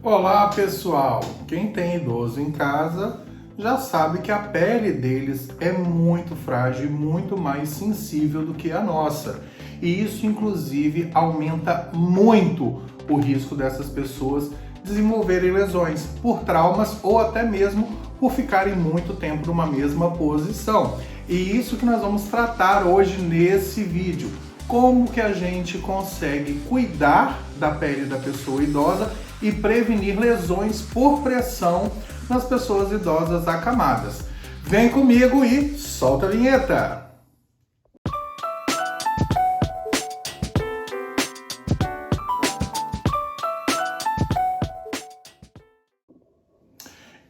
Olá pessoal, quem tem idoso em casa já sabe que a pele deles é muito frágil e muito mais sensível do que a nossa. E isso inclusive aumenta muito o risco dessas pessoas desenvolverem lesões por traumas ou até mesmo por ficarem muito tempo numa mesma posição. E isso que nós vamos tratar hoje nesse vídeo. Como que a gente consegue cuidar da pele da pessoa idosa e prevenir lesões por pressão nas pessoas idosas acamadas. Vem comigo e solta a vinheta!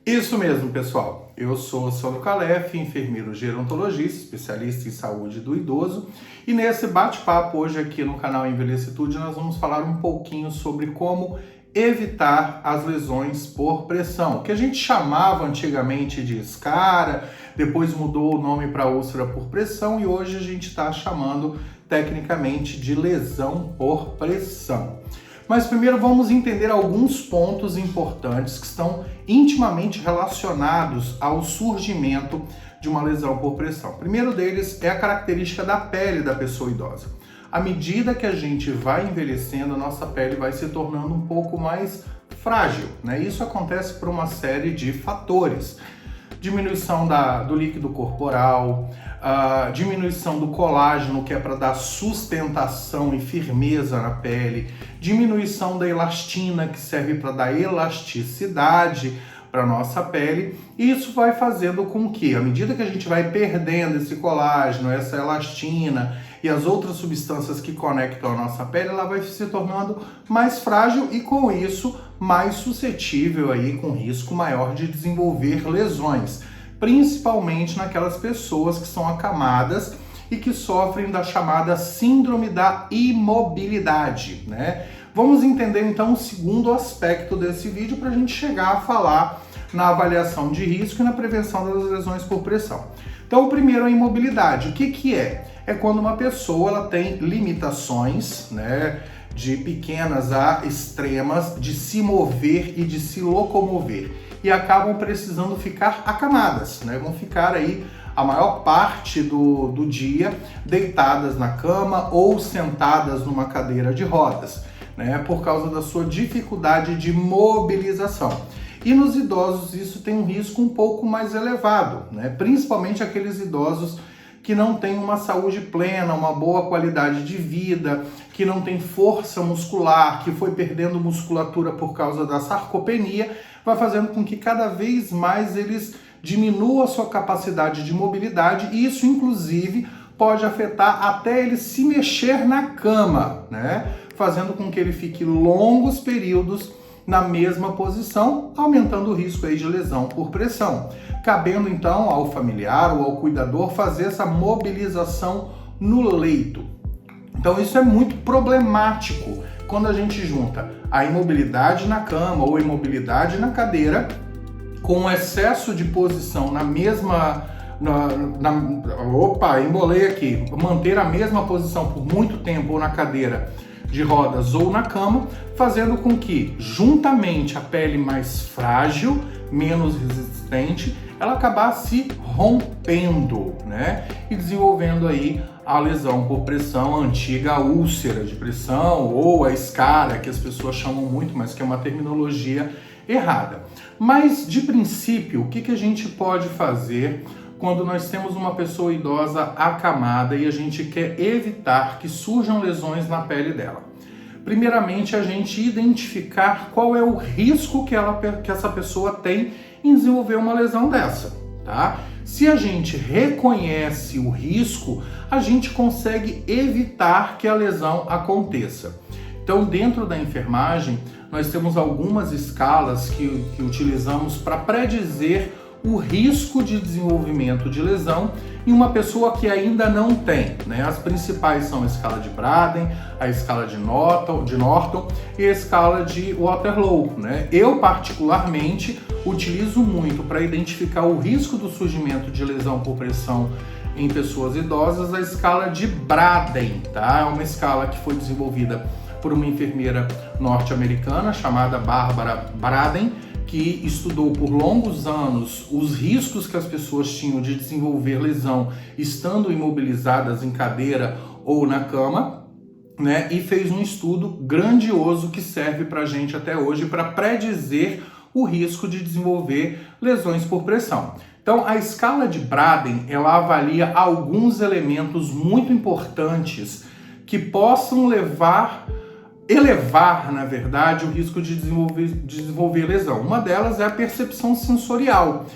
Isso mesmo, pessoal. Eu sou Sandro Calef, enfermeiro gerontologista, especialista em saúde do idoso, e nesse bate-papo hoje aqui no canal Envelhecitude nós vamos falar um pouquinho sobre como evitar as lesões por pressão, que a gente chamava antigamente de escara, depois mudou o nome para úlcera por pressão e hoje a gente está chamando tecnicamente de lesão por pressão. Mas primeiro vamos entender alguns pontos importantes que estão intimamente relacionados ao surgimento de uma lesão por pressão. O primeiro deles é a característica da pele da pessoa idosa. À medida que a gente vai envelhecendo, a nossa pele vai se tornando um pouco mais frágil, né? Isso acontece por uma série de fatores. Diminuição do líquido corporal, diminuição do colágeno, que é para dar sustentação e firmeza na pele, diminuição da elastina, que serve para dar elasticidade para a nossa pele. E isso vai fazendo com que, à medida que a gente vai perdendo esse colágeno, essa elastina e as outras substâncias que conectam a nossa pele, ela vai se tornando mais frágil e, com isso, mais suscetível aí, com risco maior de desenvolver lesões, principalmente naquelas pessoas que são acamadas e que sofrem da chamada síndrome da imobilidade, né? Vamos entender então o segundo aspecto desse vídeo para a gente chegar a falar na avaliação de risco e na prevenção das lesões por pressão. Então, o primeiro é a imobilidade. O que é? É quando uma pessoa ela tem limitações, né, de pequenas a extremas, de se mover e de se locomover e acabam precisando ficar acamadas, né? Vão ficar aí a maior parte do dia deitadas na cama ou sentadas numa cadeira de rodas, né, por causa da sua dificuldade de mobilização. E nos idosos isso tem um risco um pouco mais elevado, né? Principalmente aqueles idosos que não têm uma saúde plena, uma boa qualidade de vida, que não tem força muscular, que foi perdendo musculatura por causa da sarcopenia, vai fazendo com que cada vez mais eles diminuam a sua capacidade de mobilidade e isso, inclusive, pode afetar até ele se mexer na cama, né? Fazendo com que ele fique longos períodos na mesma posição, aumentando o risco aí de lesão por pressão. Cabendo então ao familiar ou ao cuidador fazer essa mobilização no leito. Então isso é muito problemático quando a gente junta a imobilidade na cama ou imobilidade na cadeira com o excesso de posição na mesma... embolei aqui. Manter a mesma posição por muito tempo ou na cadeira de rodas ou na cama, fazendo com que, juntamente a pele mais frágil, menos resistente, ela acabasse rompendo, né? E desenvolvendo aí a lesão por pressão, a antiga úlcera de pressão ou a escara, que as pessoas chamam muito, mas que é uma terminologia errada. Mas, de princípio, o que a gente pode fazer quando nós temos uma pessoa idosa acamada e a gente quer evitar que surjam lesões na pele dela? Primeiramente, a gente identificar qual é o risco que essa pessoa tem em desenvolver uma lesão dessa, tá? Se a gente reconhece o risco, a gente consegue evitar que a lesão aconteça. Então, dentro da enfermagem, nós temos algumas escalas que utilizamos para predizer o risco de desenvolvimento de lesão em uma pessoa que ainda não tem, né? As principais são a escala de Braden, a escala de Norton e a escala de Waterloo, né? Eu, particularmente, utilizo muito para identificar o risco do surgimento de lesão por pressão em pessoas idosas a escala de Braden, tá? É uma escala que foi desenvolvida por uma enfermeira norte-americana chamada Barbara Braden, que estudou por longos anos os riscos que as pessoas tinham de desenvolver lesão estando imobilizadas em cadeira ou na cama, né? E fez um estudo grandioso que serve para a gente até hoje para predizer o risco de desenvolver lesões por pressão. Então, a escala de Braden, ela avalia alguns elementos muito importantes que possam elevar, na verdade, o risco de desenvolver lesão. Uma delas é a percepção sensorial.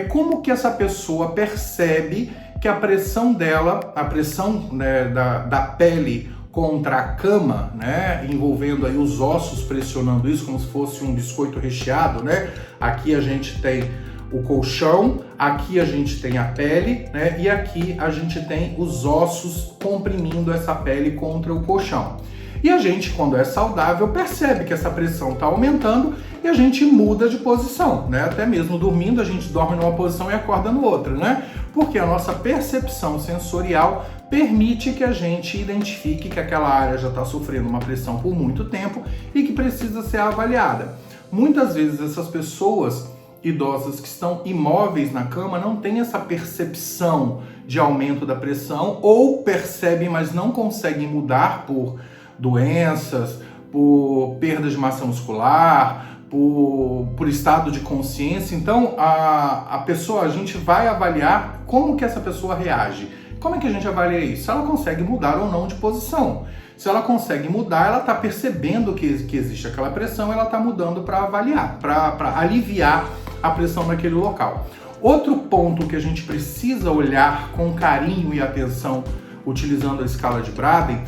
Como que essa pessoa percebe que a pressão dela, a pressão, né, da pele contra a cama, né, envolvendo aí os ossos pressionando isso como se fosse um biscoito recheado, né? Aqui a gente tem o colchão, aqui a gente tem a pele, né? E aqui a gente tem os ossos comprimindo essa pele contra o colchão. E a gente, quando é saudável, percebe que essa pressão está aumentando e a gente muda de posição, né? Até mesmo dormindo, a gente dorme numa posição e acorda no outra, né? Porque a nossa percepção sensorial permite que a gente identifique que aquela área já está sofrendo uma pressão por muito tempo e que precisa ser avaliada. Muitas vezes essas pessoas idosas que estão imóveis na cama não têm essa percepção de aumento da pressão ou percebem, mas não conseguem mudar por doenças, por perda de massa muscular, por estado de consciência. Então a gente vai avaliar como que essa pessoa reage. Como é que a gente avalia isso? Se ela consegue mudar ou não de posição. Se ela consegue mudar, ela está percebendo que existe aquela pressão, ela está mudando para avaliar, para aliviar a pressão naquele local. Outro ponto que a gente precisa olhar com carinho e atenção, utilizando a escala de Braden,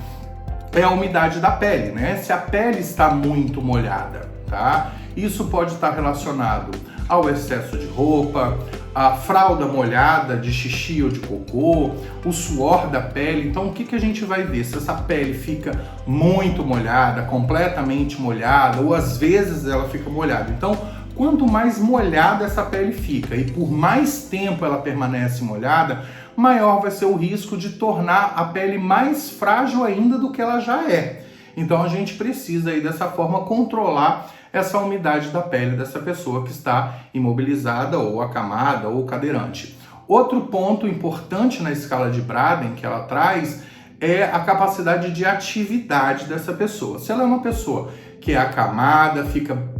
é a umidade da pele, né? Se a pele está muito molhada, tá? Isso pode estar relacionado ao excesso de roupa, a fralda molhada de xixi ou de cocô, o suor da pele. Então, o que a gente vai ver? Se essa pele fica muito molhada, completamente molhada, ou às vezes ela fica molhada. Então, quanto mais molhada essa pele fica e por mais tempo ela permanece molhada, maior vai ser o risco de tornar a pele mais frágil ainda do que ela já é. Então a gente precisa aí dessa forma controlar essa umidade da pele dessa pessoa que está imobilizada ou acamada ou cadeirante. Outro ponto importante na escala de Braden que ela traz é a capacidade de atividade dessa pessoa. Se ela é uma pessoa que é acamada, fica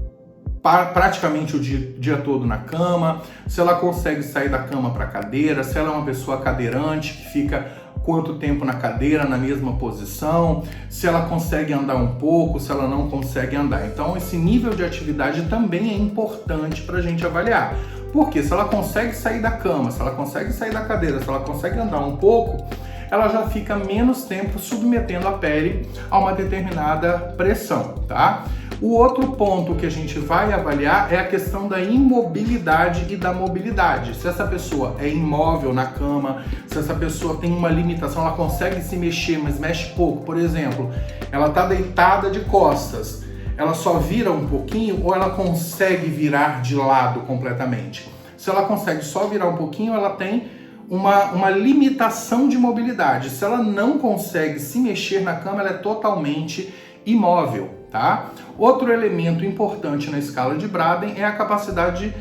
praticamente o dia todo na cama, se ela consegue sair da cama para a cadeira, se ela é uma pessoa cadeirante que fica quanto tempo na cadeira, na mesma posição, se ela consegue andar um pouco, se ela não consegue andar. Então esse nível de atividade também é importante para a gente avaliar, porque se ela consegue sair da cama, se ela consegue sair da cadeira, se ela consegue andar um pouco, ela já fica menos tempo submetendo a pele a uma determinada pressão, tá? O outro ponto que a gente vai avaliar é a questão da imobilidade e da mobilidade. Se essa pessoa é imóvel na cama, se essa pessoa tem uma limitação, ela consegue se mexer, mas mexe pouco. Por exemplo, ela está deitada de costas, ela só vira um pouquinho ou ela consegue virar de lado completamente? Se ela consegue só virar um pouquinho, ela tem uma limitação de mobilidade. Se ela não consegue se mexer na cama, ela é totalmente imóvel, tá? Outro elemento importante na escala de Braden é a capacidade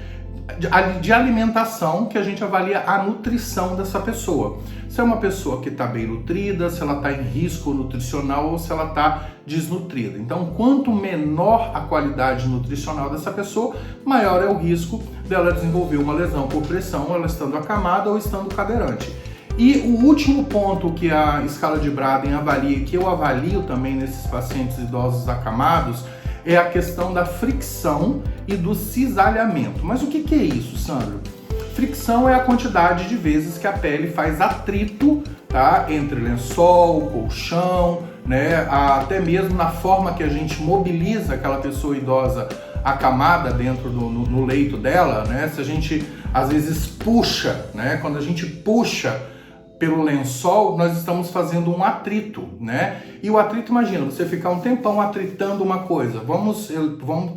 de alimentação, que a gente avalia a nutrição dessa pessoa. Se é uma pessoa que está bem nutrida, se ela está em risco nutricional ou se ela está desnutrida. Então, quanto menor a qualidade nutricional dessa pessoa, maior é o risco dela desenvolver uma lesão por pressão, ela estando acamada ou estando cadeirante. E o último ponto que a escala de Braden avalia, que eu avalio também nesses pacientes idosos acamados, é a questão da fricção e do cisalhamento. Mas o que é isso, Sandro? Fricção é a quantidade de vezes que a pele faz atrito, tá? Entre lençol, colchão, né? Até mesmo na forma que a gente mobiliza aquela pessoa idosa acamada dentro no leito dela, né? Se a gente às vezes puxa, né? Quando a gente puxa pelo lençol, nós estamos fazendo um atrito, né? E o atrito, imagina, você ficar um tempão atritando uma coisa. Vamos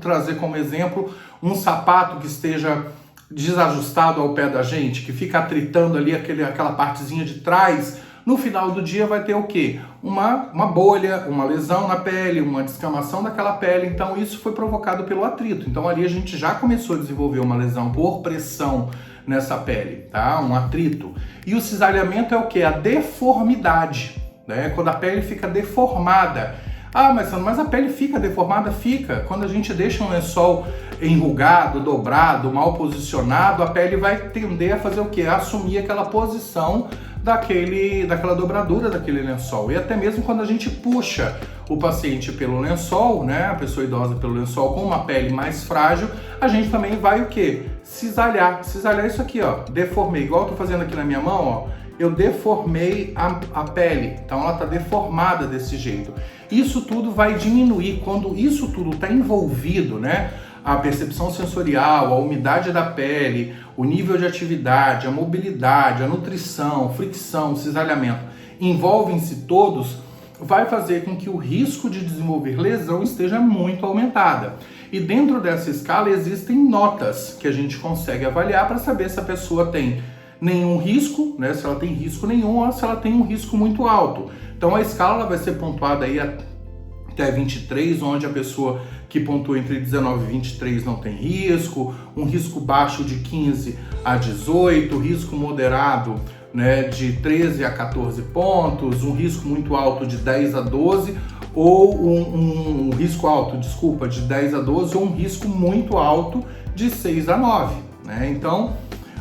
trazer como exemplo um sapato que esteja desajustado ao pé da gente, que fica atritando ali aquela partezinha de trás no final do dia vai ter o quê? Uma bolha, uma lesão na pele, uma descamação daquela pele. Então isso foi provocado pelo atrito. Então ali a gente já começou a desenvolver uma lesão por pressão nessa pele, tá? Um atrito. E o cisalhamento é o quê? A deformidade, né? Quando a pele fica deformada. Ah, mas a pele fica deformada? Fica. Quando a gente deixa um lençol enrugado, dobrado, mal posicionado, a pele vai tender a fazer o quê? A assumir aquela posição daquela dobradura daquele lençol. E até mesmo quando a gente puxa o paciente pelo lençol, né, a pessoa idosa pelo lençol com uma pele mais frágil, a gente também vai o quê? Cisalhar. Cisalhar isso aqui, ó. Deformei, igual eu tô fazendo aqui na minha mão, ó. Eu deformei a pele, então ela está deformada desse jeito. Isso tudo vai diminuir quando isso tudo está envolvido, né? A percepção sensorial, a umidade da pele, o nível de atividade, a mobilidade, a nutrição, fricção, cisalhamento, envolvem-se todos, vai fazer com que o risco de desenvolver lesão esteja muito aumentada. E dentro dessa escala existem notas que a gente consegue avaliar para saber se a pessoa tem nenhum risco, né? Se ela tem risco nenhum ou se ela tem um risco muito alto. Então a escala vai ser pontuada aí até 23, onde a pessoa que pontua entre 19 e 23 não tem risco, um risco baixo de 15 a 18, risco moderado, né, de 13 a 14 pontos, um risco muito alto de 10 a 12, ou um risco alto, desculpa, de 10 a 12, ou um risco muito alto de 6 a 9, né? Então,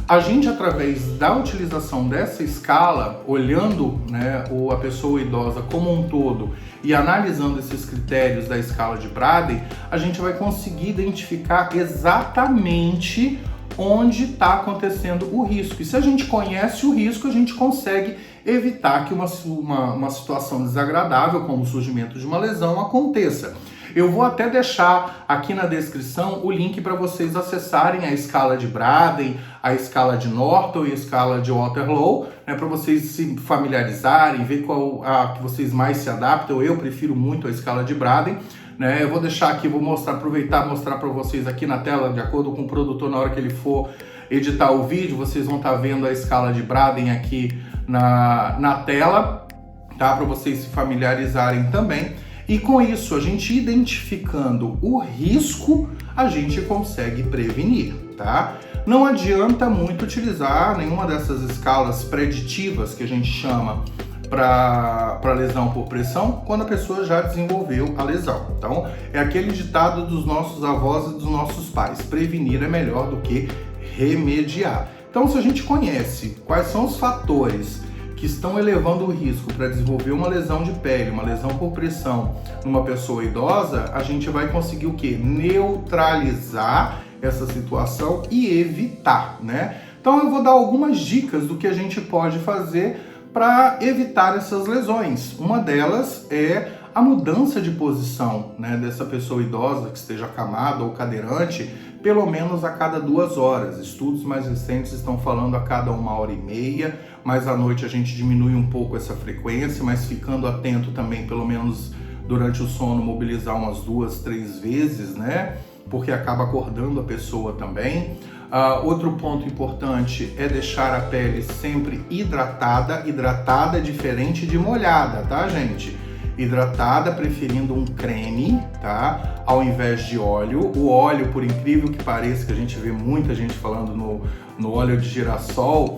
a gente, através da utilização dessa escala, olhando, né, a pessoa idosa como um todo e analisando esses critérios da escala de Braden, a gente vai conseguir identificar exatamente onde está acontecendo o risco. E se a gente conhece o risco, a gente consegue evitar que uma situação desagradável, como o surgimento de uma lesão, aconteça. Eu vou até deixar aqui na descrição o link para vocês acessarem a escala de Braden, a escala de Norton e a escala de Waterloo, né, para vocês se familiarizarem, ver qual a que vocês mais se adaptam. Eu prefiro muito a escala de Braden, né? Eu vou deixar aqui, vou aproveitar e mostrar para vocês aqui na tela, de acordo com o produtor, na hora que ele for editar o vídeo, vocês vão estar vendo a escala de Braden aqui na tela, tá? Para vocês se familiarizarem também. E com isso, a gente identificando o risco, a gente consegue prevenir, tá? Não adianta muito utilizar nenhuma dessas escalas preditivas que a gente chama para lesão por pressão quando a pessoa já desenvolveu a lesão. Então, é aquele ditado dos nossos avós e dos nossos pais: prevenir é melhor do que remediar. Então, se a gente conhece quais são os fatores que estão elevando o risco para desenvolver uma lesão de pele, uma lesão por pressão numa pessoa idosa, a gente vai conseguir o quê? Neutralizar essa situação e evitar, né? Então eu vou dar algumas dicas do que a gente pode fazer para evitar essas lesões. Uma delas é a mudança de posição, né, dessa pessoa idosa que esteja acamada ou cadeirante, pelo menos a cada 2 horas. Estudos mais recentes estão falando a cada 1h30, mas à noite a gente diminui um pouco essa frequência, mas ficando atento também, pelo menos durante o sono, mobilizar umas 2, 3 vezes, né? Porque acaba acordando a pessoa também. Outro ponto importante é deixar a pele sempre hidratada. Hidratada é diferente de molhada, tá, gente? Hidratada, preferindo um creme, tá? Ao invés de óleo. O óleo, por incrível que pareça, que a gente vê muita gente falando no óleo de girassol,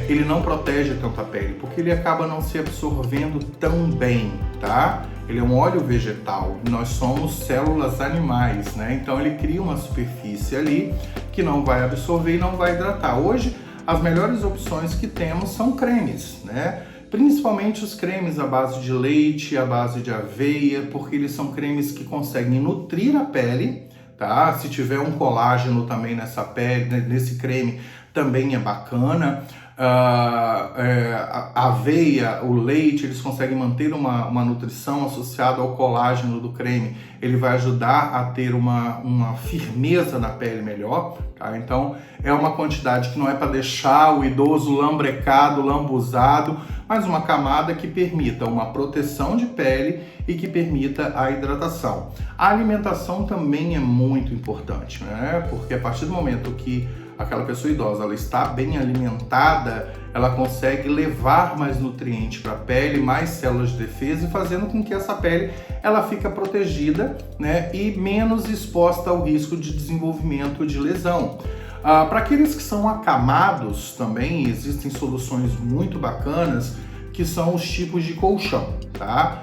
ele não protege tanto a pele, porque ele acaba não se absorvendo tão bem, tá? Ele é um óleo vegetal, nós somos células animais, né? Então ele cria uma superfície ali que não vai absorver e não vai hidratar. Hoje, as melhores opções que temos são cremes, né? Principalmente os cremes à base de leite, à base de aveia, porque eles são cremes que conseguem nutrir a pele, tá? Se tiver um colágeno também nessa pele, nesse creme, também é bacana. A aveia, o leite, eles conseguem manter uma nutrição associada ao colágeno do creme. Ele vai ajudar a ter uma firmeza na pele melhor, tá? Então é uma quantidade que não é para deixar o idoso lambrecado, lambuzado, mas uma camada que permita uma proteção de pele e que permita a hidratação. A alimentação também é muito importante, né? Porque a partir do momento que aquela pessoa idosa, ela está bem alimentada, ela consegue levar mais nutrientes para a pele, mais células de defesa, e fazendo com que essa pele ela fica protegida, né, e menos exposta ao risco de desenvolvimento de lesão. Para aqueles que são acamados também existem soluções muito bacanas, que são os tipos de colchão, tá?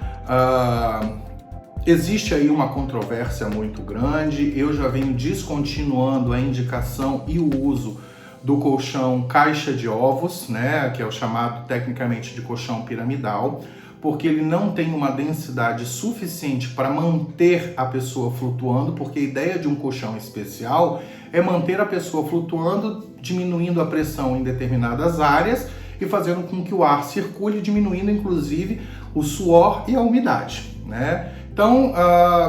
Existe aí uma controvérsia muito grande, eu já venho descontinuando a indicação e o uso do colchão caixa de ovos, né, que é o chamado tecnicamente de colchão piramidal, porque ele não tem uma densidade suficiente para manter a pessoa flutuando, porque a ideia de um colchão especial é manter a pessoa flutuando, diminuindo a pressão em determinadas áreas e fazendo com que o ar circule, diminuindo inclusive o suor e a umidade, né? Então,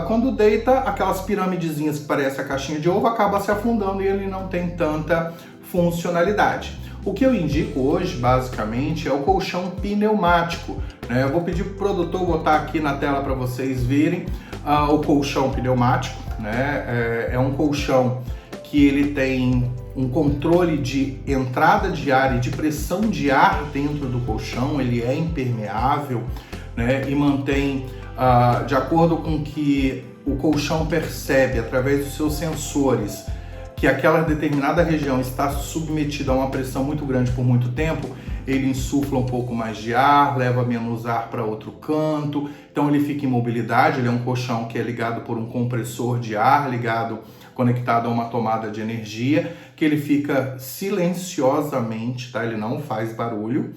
quando deita, aquelas piramidezinhas que parece a caixinha de ovo acaba se afundando e ele não tem tanta funcionalidade. O que eu indico hoje, basicamente, é o colchão pneumático, né? Eu vou pedir para o produtor botar aqui na tela para vocês verem o colchão pneumático, né? É um colchão que ele tem um controle de entrada de ar e de pressão de ar dentro do colchão, ele é impermeável, né? E mantém, de acordo com que o colchão percebe através dos seus sensores, que aquela determinada região está submetida a uma pressão muito grande por muito tempo, ele insufla um pouco mais de ar, leva menos ar para outro canto, então ele fica em mobilidade. Ele é um colchão que é ligado por um compressor de ar, conectado a uma tomada de energia, que ele fica silenciosamente, tá? Ele não faz barulho,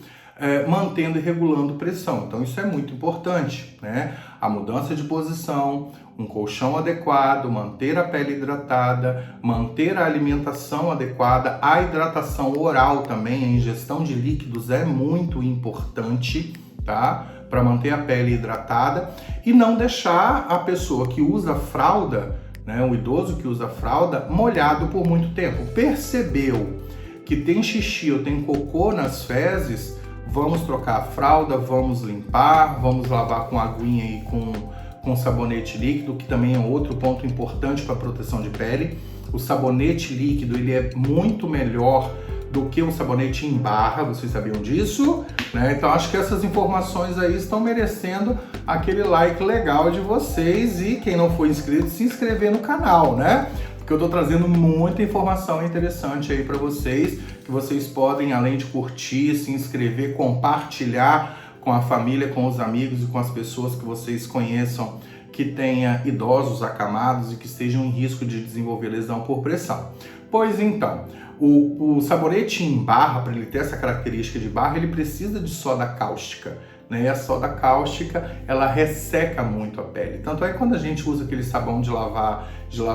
mantendo e regulando pressão. Então isso é muito importante, né? A mudança de posição, um colchão adequado, manter a pele hidratada, manter a alimentação adequada, a hidratação oral também, a ingestão de líquidos é muito importante, tá? Para manter a pele hidratada e não deixar a pessoa que usa fralda, né, o idoso que usa fralda, molhado por muito tempo. Percebeu que tem xixi ou tem cocô nas fezes, vamos trocar a fralda, vamos limpar, vamos lavar com aguinha e com sabonete líquido, que também é outro ponto importante para a proteção de pele. O sabonete líquido ele é muito melhor do que um sabonete em barra, vocês sabiam disso? Né? Então acho que essas informações aí estão merecendo aquele like legal de vocês, e quem não for inscrito, se inscrever no canal, né? Porque eu tô trazendo muita informação interessante aí para vocês, que vocês podem, além de curtir, se inscrever, compartilhar com a família, com os amigos e com as pessoas que vocês conheçam que tenha idosos acamados e que estejam em risco de desenvolver lesão por pressão. Pois então, o sabonete em barra, para ele ter essa característica de barra, ele precisa de soda cáustica, né? E a soda cáustica, ela resseca muito a pele. Tanto é que quando a gente usa aquele sabão de lavar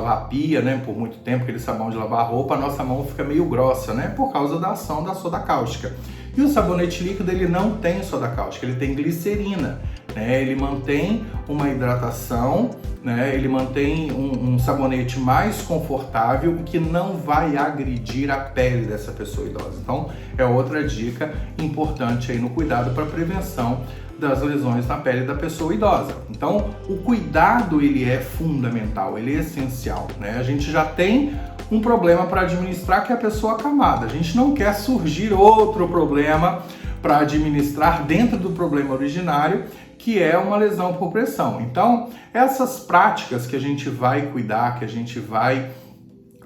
a pia, né, por muito tempo, aquele sabão de lavar a roupa, a nossa mão fica meio grossa, né, por causa da ação da soda cáustica. E o sabonete líquido, ele não tem soda cáustica, ele tem glicerina, né? Ele mantém uma hidratação, né? Ele mantém um sabonete mais confortável e que não vai agredir a pele dessa pessoa idosa. Então, é outra dica importante aí no cuidado para prevenção das lesões na pele da pessoa idosa. Então, o cuidado ele é fundamental, ele é essencial, né? A gente já tem um problema para administrar, que é a pessoa acamada. A gente não quer surgir outro problema para administrar dentro do problema originário, que é uma lesão por pressão. Então, essas práticas que a gente vai cuidar, que a gente vai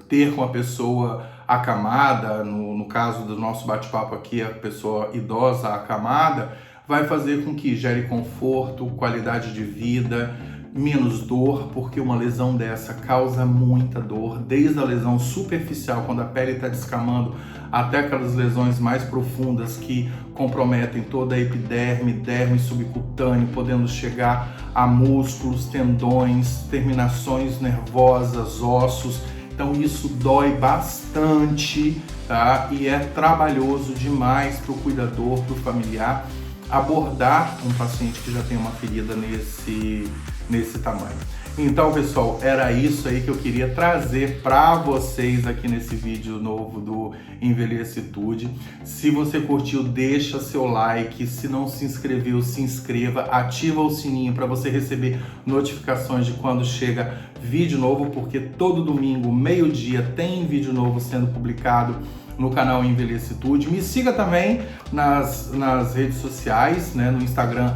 ter com a pessoa acamada, no caso do nosso bate-papo aqui, a pessoa idosa acamada, vai fazer com que gere conforto, qualidade de vida, menos dor, porque uma lesão dessa causa muita dor, desde a lesão superficial, quando a pele está descamando, até aquelas lesões mais profundas que comprometem toda a epiderme, derme subcutâneo, podendo chegar a músculos, tendões, terminações nervosas, ossos. Então isso dói bastante, tá? E é trabalhoso demais para o cuidador, para o familiar, abordar um paciente que já tem uma ferida nesse tamanho. Então, pessoal, era isso aí que eu queria trazer para vocês aqui nesse vídeo novo do Envelhecitude. Se você curtiu, deixa seu like. Se não se inscreveu, se inscreva. Ativa o sininho para você receber notificações de quando chega vídeo novo, porque todo domingo, meio-dia, tem vídeo novo sendo publicado no canal Envelhecitude. Me siga também nas redes sociais, né? No Instagram,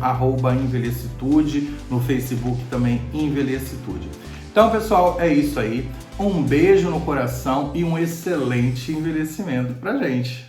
@Envelhecitude, no Facebook também Envelhecitude. Então, pessoal, é isso aí. Um beijo no coração e um excelente envelhecimento pra gente.